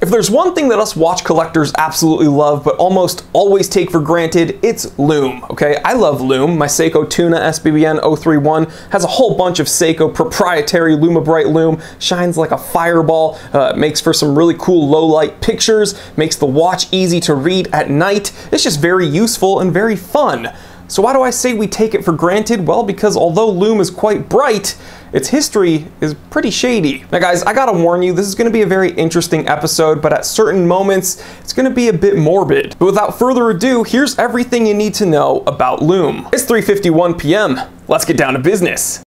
If there's one thing that us watch collectors absolutely love but almost always take for granted, it's Lume, okay? I love Lume. My Seiko Tuna SBBN 031 has a whole bunch of Seiko proprietary LumiBrite Lume, shines like a fireball, makes for some really cool low light pictures, makes the watch easy to read at night. It's just very useful and very fun. So why do I say we take it for granted? Well, because although Lume is quite bright, its history is pretty shady. Now guys, I gotta warn you, this is gonna be a very interesting episode, but at certain moments, it's gonna be a bit morbid. But without further ado, here's everything you need to know about Lume. It's 3:51 p.m. Let's get down to business.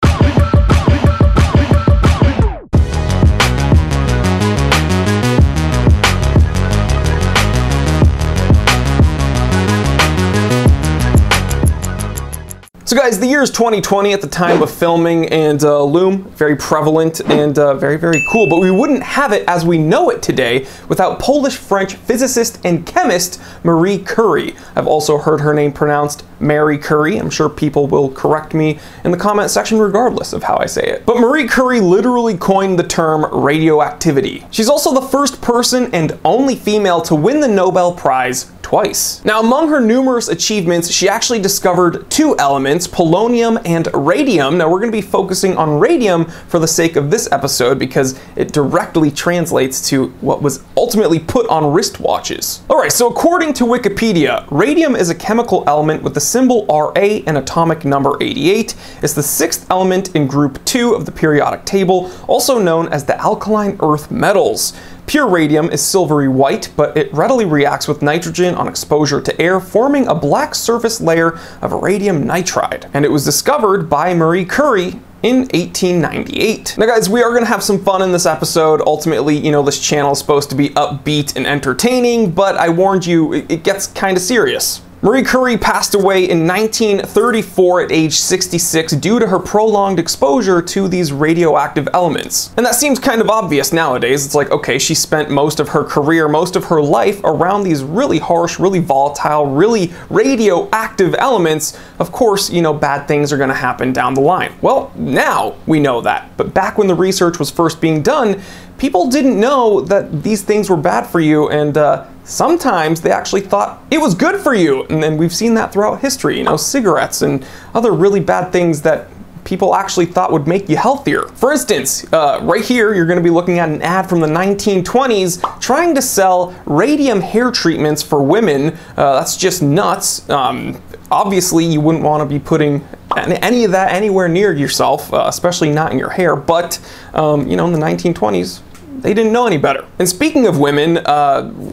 So guys, the year is 2020 at the time of filming, and Lume, very prevalent and very, very cool, but we wouldn't have it as we know it today without Polish-French physicist and chemist Marie Curie. I've also heard her name pronounced Mary Curie. I'm sure people will correct me in the comment section regardless of how I say it. But Marie Curie literally coined the term radioactivity. She's also the first person and only female to win the Nobel Prize twice. Now, among her numerous achievements, she actually discovered two elements, polonium and radium. Now, we're going to be focusing on radium for the sake of this episode because it directly translates to what was ultimately put on wristwatches. Alright, so according to Wikipedia, radium is a chemical element with the symbol Ra and atomic number 88. It's the sixth element in group 2 of the periodic table, also known as the alkaline earth metals. Pure radium is silvery white, but it readily reacts with nitrogen on exposure to air, forming a black surface layer of radium nitride. And it was discovered by Marie Curie in 1898. Now guys, we are going to have some fun in this episode. Ultimately, you know, this channel is supposed to be upbeat and entertaining, but I warned you, it gets kind of serious. Marie Curie passed away in 1934 at age 66 due to her prolonged exposure to these radioactive elements. And that seems kind of obvious nowadays. It's like, okay, she spent most of her career, most of her life around these really harsh, really volatile, really radioactive elements. Of course, you know, bad things are going to happen down the line. Well, now we know that. But back when the research was first being done, people didn't know that these things were bad for you, and sometimes they actually thought it was good for you. And then we've seen that throughout history, you know, cigarettes and other really bad things that people actually thought would make you healthier. For instance, right here, you're going to be looking at an ad from the 1920s trying to sell radium hair treatments for women. That's just nuts. Obviously, you wouldn't want to be putting any of that anywhere near yourself, especially not in your hair, but you know, in the 1920s, they didn't know any better. And speaking of women,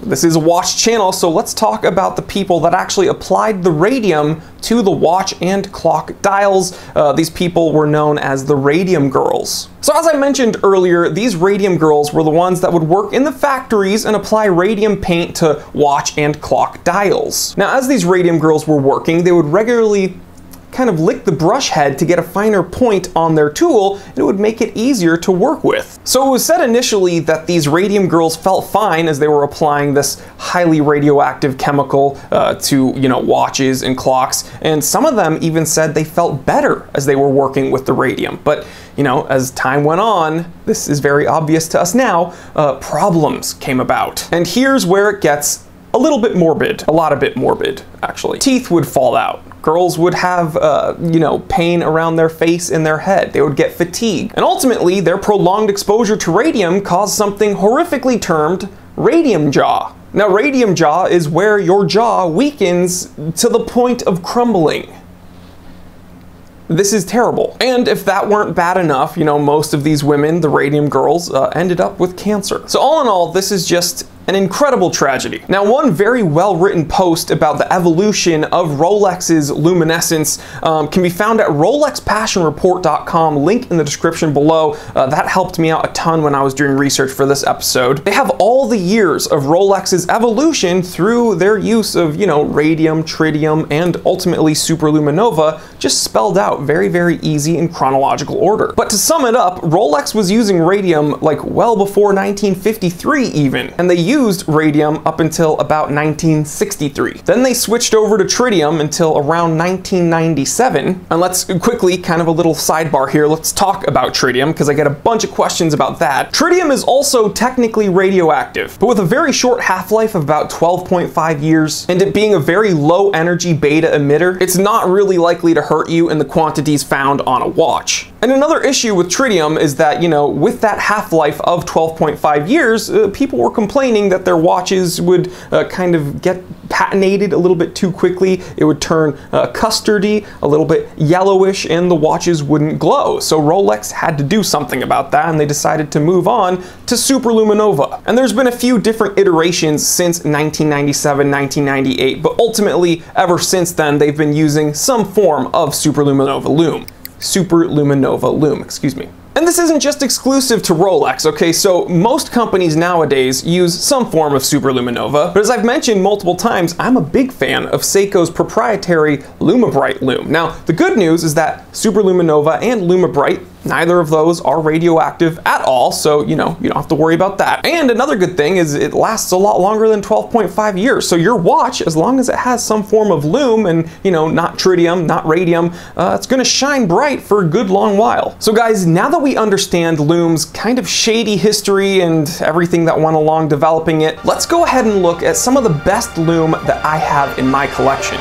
this is a watch channel, so let's talk about the people that actually applied the radium to the watch and clock dials. These people were known as the Radium Girls. So as I mentioned earlier, these Radium Girls were the ones that would work in the factories and apply radium paint to watch and clock dials. Now, as these Radium Girls were working, they would regularly kind of lick the brush head to get a finer point on their tool, and it would make it easier to work with. So it was said initially that these Radium Girls felt fine as they were applying this highly radioactive chemical to, you know, watches and clocks, and some of them even said they felt better as they were working with the radium. But you know, as time went on, this is very obvious to us now, problems came about. And here's where it gets a little bit morbid, a lot of bit morbid, actually. Teeth would fall out. Girls would have, you know, pain around their face and their head. They would get fatigue. And ultimately, their prolonged exposure to radium caused something horrifically termed radium jaw. Now, radium jaw is where your jaw weakens to the point of crumbling. This is terrible. And if that weren't bad enough, you know, most of these women, the Radium Girls, ended up with cancer. So all in all, this is just an incredible tragedy. Now, one very well-written post about the evolution of Rolexes luminescence can be found at RolexPassionReport.com, link in the description below. That helped me out a ton when I was doing research for this episode. They have all the years of Rolex's evolution through their use of, you know, radium, tritium, and ultimately superluminova, just spelled out very, very easy in chronological order. But to sum it up, Rolex was using radium like well before 1953 even, and they used used radium up until about 1963. Then they switched over to tritium until around 1997. And let's quickly, kind of a little sidebar here, let's talk about tritium because I get a bunch of questions about that. Tritium is also technically radioactive, but with a very short half-life of about 12.5 years, and it being a very low energy beta emitter, it's not really likely to hurt you in the quantities found on a watch. And another issue with tritium is that, you know, with that half-life of 12.5 years, people were complaining that their watches would kind of get patinated a little bit too quickly. It would turn custardy, a little bit yellowish, and the watches wouldn't glow. So Rolex had to do something about that, and they decided to move on to superluminova. And there's been a few different iterations since 1997, 1998, but ultimately, ever since then, they've been using some form of superluminova lume, excuse me. And this isn't just exclusive to Rolex, okay? So most companies nowadays use some form of superluminova, but as I've mentioned multiple times, I'm a big fan of Seiko's proprietary Lume-Bright lume. Now, the good news is that superluminova and Lume-Bright, neither of those are radioactive at all, so you know, you don't have to worry about that. And another good thing is it lasts a lot longer than 12.5 years. So your watch, as long as it has some form of lume and, you know, not tritium, not radium, it's gonna shine bright for a good long while. So guys, now that we understand lume's kind of shady history and everything that went along developing it, let's go ahead and look at some of the best lume that I have in my collection.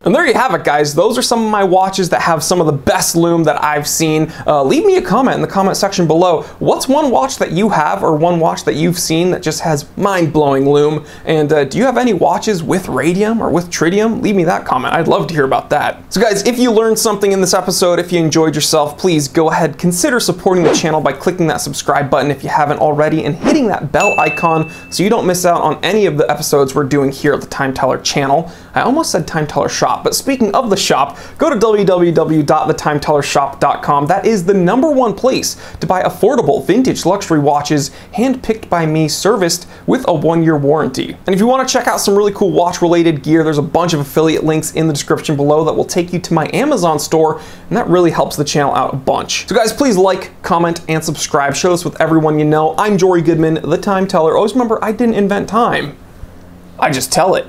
And there you have it, guys. Those are some of my watches that have some of the best lume that I've seen. Leave me a comment in the comment section below. What's one watch that you have or one watch that you've seen that just has mind-blowing lume? And do you have any watches with radium or with tritium? Leave me that comment. I'd love to hear about that. So guys, if you learned something in this episode, if you enjoyed yourself, please go ahead, consider supporting the channel by clicking that subscribe button if you haven't already and hitting that bell icon so you don't miss out on any of the episodes we're doing here at the Time Teller channel. I almost said Time Teller Shop, but speaking of the shop, go to www.thetimetellershop.com. That is the #1 place to buy affordable vintage luxury watches, handpicked by me, serviced with a 1-year warranty. And if you want to check out some really cool watch-related gear, there's a bunch of affiliate links in the description below that will take you to my Amazon store, and that really helps the channel out a bunch. So guys, please like, comment, and subscribe. Share this with everyone you know. I'm Jory Goodman, the Time Teller. Always remember, I didn't invent time. I just tell it.